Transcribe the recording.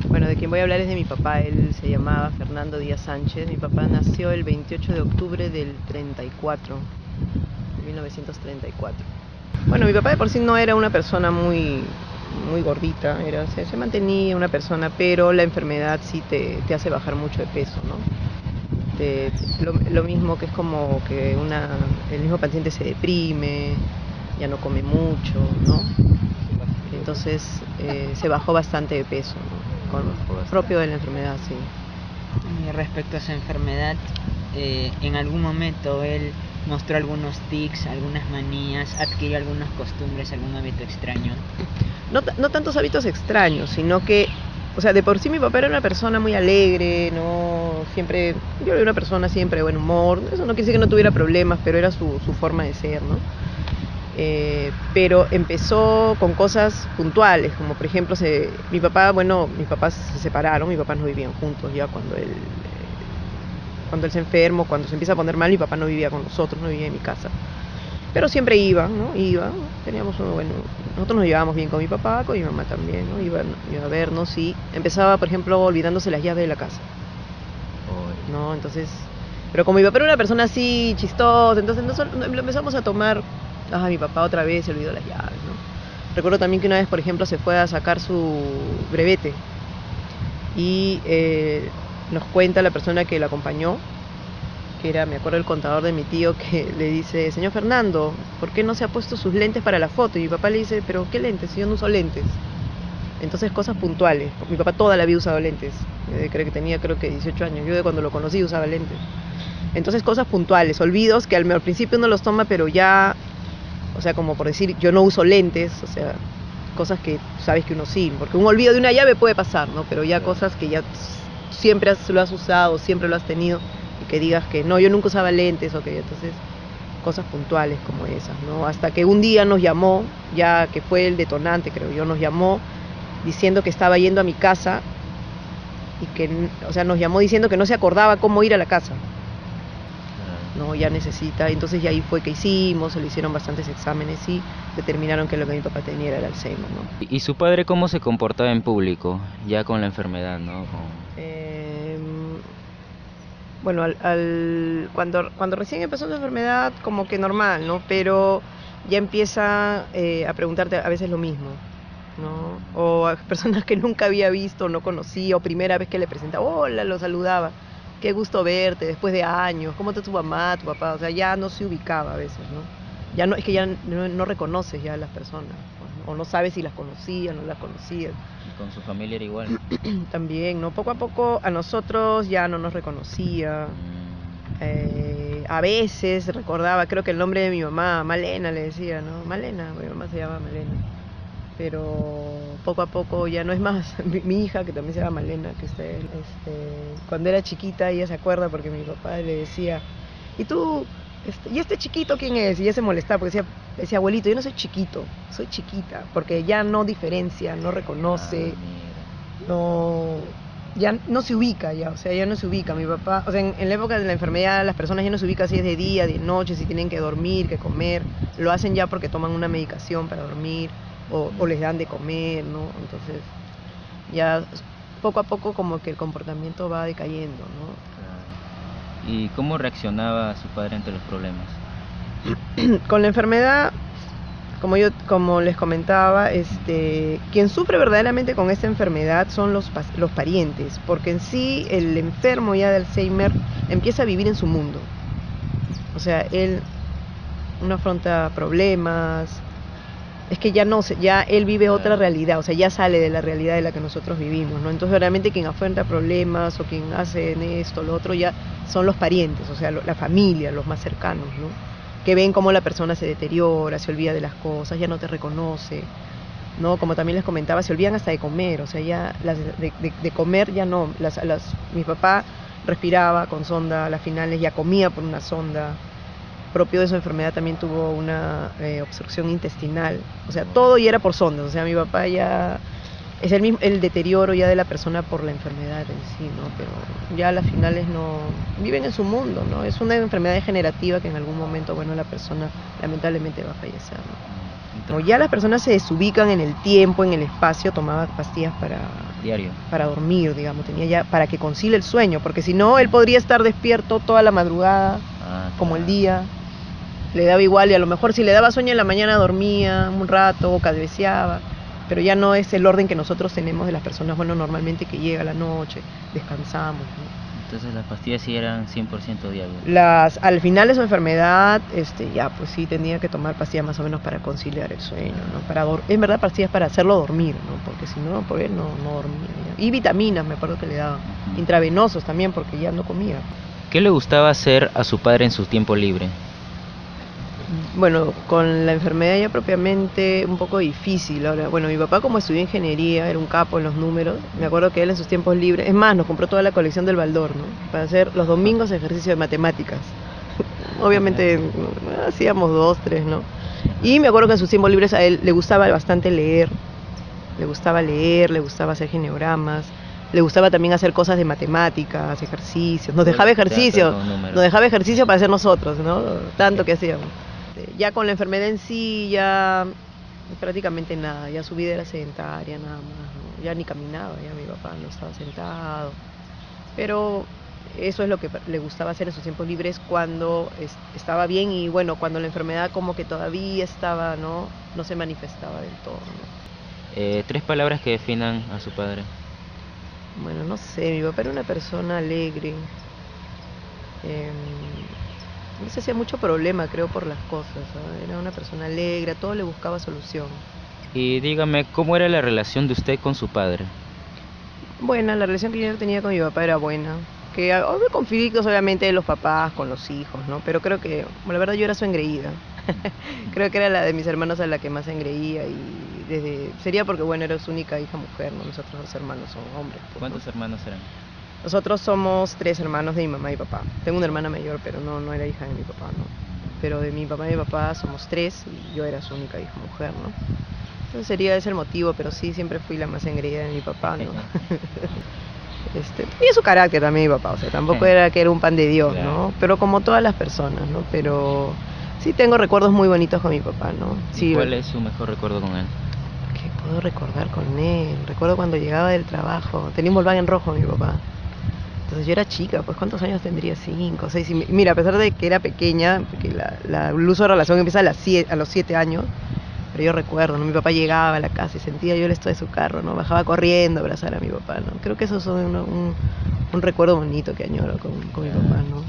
Bueno, de quien voy a hablar es de mi papá. Él se llamaba Fernando Díaz Sánchez. Mi papá nació el 28 de octubre del 34, de 1934. Bueno, mi papá de por sí no era una persona muy gordita, se mantenía una persona, pero la enfermedad sí te hace bajar mucho de peso, ¿no? Lo mismo que es como que el mismo paciente se deprime, ya no come mucho, ¿no? Entonces se bajó bastante de peso, ¿no? Propio de la enfermedad, sí. Y respecto a su enfermedad, en algún momento él mostró algunos tics, algunas manías, adquirió algunas costumbres, algún hábito extraño. No tantos hábitos extraños, sino que, o sea, de por sí mi papá era una persona muy alegre, ¿no? Siempre, yo era una persona siempre de buen humor. Eso no quiere decir que no tuviera problemas, pero era su forma de ser, ¿no? Pero empezó con cosas puntuales, como por ejemplo, mis papás se separaron, mis papás no vivían juntos ya cuando él se enfermó, cuando se empieza a poner mal, mi papá no vivía con nosotros, no vivía en mi casa. Pero siempre iba, ¿no? Nosotros nos llevábamos bien con mi papá, con mi mamá también, ¿no? Iba a vernos y empezaba, por ejemplo, olvidándose las llaves de la casa, ¿no? Entonces, pero como mi papá era una persona así chistosa, entonces lo empezamos a tomar, mi papá otra vez se olvidó las llaves, ¿no? Recuerdo también que una vez, por ejemplo, se fue a sacar su brevete y nos cuenta la persona que lo acompañó, que era, me acuerdo, el contador de mi tío, que le dice: señor Fernando, ¿por qué no se ha puesto sus lentes para la foto? Y mi papá le dice: pero ¿qué lentes? Si yo no uso lentes. Entonces, cosas puntuales. Mi papá toda la vida usaba lentes, creo que 18 años. Yo de cuando lo conocí usaba lentes. Entonces, cosas puntuales, olvidos que al principio uno los toma, pero ya, o sea, como por decir, yo no uso lentes, o sea, cosas que sabes que uno sí, porque un olvido de una llave puede pasar, ¿no? Pero ya cosas que ya siempre lo has usado, siempre lo has tenido, y que digas que no, yo nunca usaba lentes, ok, entonces cosas puntuales como esas, ¿no? Hasta que un día nos llamó, ya que fue el detonante, creo yo, nos llamó diciendo que estaba yendo a mi casa y que, o sea, nos llamó diciendo que no se acordaba cómo ir a la casa, ¿no? Ya necesita, entonces ya ahí fue que hicimos, se le hicieron bastantes exámenes y determinaron que lo que mi papá tenía era el Alzheimer, ¿no? ¿Y su padre cómo se comportaba en público, ya con la enfermedad, ¿no? Bueno, cuando recién empezó su enfermedad, como que normal, ¿no? Pero ya empieza a preguntarte a veces lo mismo, ¿no? O a personas que nunca había visto, no conocía, o primera vez que le presentaba, hola, lo saludaba, qué gusto verte después de años, ¿cómo está tu mamá, tu papá? O sea, ya no se ubicaba a veces, ¿no? Ya no, es que ya no reconoces ya a las personas, ¿no? O no sabes si las conocía, no las conocía. Y con su familia era igual. También, ¿no? Poco a poco a nosotros ya no nos reconocía. A veces recordaba, creo que el nombre de mi mamá, Malena le decía, ¿no? Malena, mi mamá se llama Malena. Pero poco a poco ya no es más. Mi hija, que también se llama Malena, cuando era chiquita ella se acuerda porque mi papá le decía: ¿y tú? ¿Y este chiquito quién es? Y ella se molestaba porque decía: abuelito, yo no soy chiquito, soy chiquita, porque ya no diferencia, no reconoce, no, ya no se ubica ya, o sea, ya no se ubica. Mi papá, o sea, en la época de la enfermedad las personas ya no se ubican si es de día, de noche, si tienen que dormir, que comer, lo hacen ya porque toman una medicación para dormir o les dan de comer, ¿no? Entonces ya poco a poco como que el comportamiento va decayendo, ¿no? ¿Y cómo reaccionaba su padre ante los problemas? Con la enfermedad, como les comentaba, quien sufre verdaderamente con esta enfermedad son los parientes, porque en sí el enfermo ya de Alzheimer empieza a vivir en su mundo. O sea, él no afronta problemas, es que ya él vive otra realidad, o sea, ya sale de la realidad de la que nosotros vivimos, ¿no? Entonces realmente quien afronta problemas o quien hace esto, lo otro, ya son los parientes, o sea, la familia, los más cercanos, ¿no? Que ven cómo la persona se deteriora, se olvida de las cosas, ya no te reconoce, ¿no? Como también les comentaba, se olvidan hasta de comer, o sea, ya de comer ya no. Mi papá respiraba con sonda, a las finales ya comía por una sonda. Propio de su enfermedad también tuvo una obstrucción intestinal, o sea, todo ya era por sondas, o sea, mi papá ya es el deterioro ya de la persona por la enfermedad en sí, ¿no? Pero ya a las finales no viven en su mundo, ¿no? Es una enfermedad degenerativa que en algún momento, bueno, la persona lamentablemente va a fallecer, ¿no? Como ya las personas se desubican en el tiempo, en el espacio, tomaba pastillas Diario. para dormir, digamos, tenía ya para que concilie el sueño, porque si no, él podría estar despierto toda la madrugada, como el día, le daba igual, y a lo mejor si le daba sueño en la mañana dormía un rato o cabeceaba, pero ya no es el orden que nosotros tenemos de las personas, bueno, normalmente que llega la noche, descansamos, ¿no? Entonces las pastillas sí eran 100% diarias. Al final de su enfermedad, ya pues sí tenía que tomar pastillas más o menos para conciliar el sueño, ¿no? En verdad pastillas para hacerlo dormir, ¿no? Porque si no, por él no dormía. Ya. Y vitaminas, me acuerdo que le daba, intravenosos también, porque ya no comía. ¿Qué le gustaba hacer a su padre en su tiempo libre? Bueno, con la enfermedad ya propiamente un poco difícil. Ahora, bueno, mi papá como estudió ingeniería, era un capo en los números. Me acuerdo que él en sus tiempos libres, es más, nos compró toda la colección del Baldor, ¿no? Para hacer los domingos ejercicio de matemáticas. Obviamente hacíamos 2, 3, ¿no? Y me acuerdo que en sus tiempos libres a él le gustaba bastante leer, le gustaba hacer geneogramas. Le gustaba también hacer cosas de matemáticas, ejercicios. Nos dejaba ejercicio para hacer nosotros, ¿no? Tanto que hacíamos. Ya con la enfermedad en sí, ya prácticamente nada, ya su vida era sedentaria nada más, ¿no? Ya ni caminaba, ya mi papá no estaba sentado. Pero eso es lo que le gustaba hacer en sus tiempos libres cuando estaba bien, y bueno, cuando la enfermedad como que todavía estaba, no se manifestaba del todo, ¿no? 3 palabras que definan a su padre. Bueno, no sé, mi papá era una persona alegre. No se hacía mucho problema, creo, por las cosas, ¿sabes? Era una persona alegre, a todo le buscaba solución. Y dígame, ¿cómo era la relación de usted con su padre? Buena, la relación que yo tenía con mi papá era buena. Que había conflictos, obviamente, de los papás con los hijos, ¿no? Pero creo que, bueno, la verdad, yo era su engreída. Creo que era la de mis hermanos a la que más engreía, y sería porque, bueno, era su única hija mujer, ¿no? Nosotros 2 hermanos son hombres. Pues, ¿Cuántos ¿no? hermanos eran? Nosotros somos 3 hermanos de mi mamá y papá. Tengo una hermana mayor, pero no era hija de mi papá, ¿no? Pero de mi papá y mi papá somos 3, y yo era su única hija mujer, ¿no? Entonces sería ese el motivo, pero sí, siempre fui la más engreída de mi papá, ¿no? Tenía su carácter también mi papá, o sea, tampoco era que era un pan de Dios, ¿no? Pero como todas las personas, ¿no? Pero sí tengo recuerdos muy bonitos con mi papá, ¿no? Sí, ¿Cuál es su mejor recuerdo con él? ¿Qué puedo recordar con él? Recuerdo cuando llegaba del trabajo, tenía un Volkswagen rojo mi papá. Entonces yo era chica, pues ¿cuántos años tendría? 5, 6. Y mira, a pesar de que era pequeña, porque el uso de relación empieza a los 7 años, pero yo recuerdo, ¿no? Mi papá llegaba a la casa y sentía yo el esto de su carro, ¿no? Bajaba corriendo a abrazar a mi papá, ¿no? Creo que eso es un recuerdo bonito que añoro con mi papá, ¿no?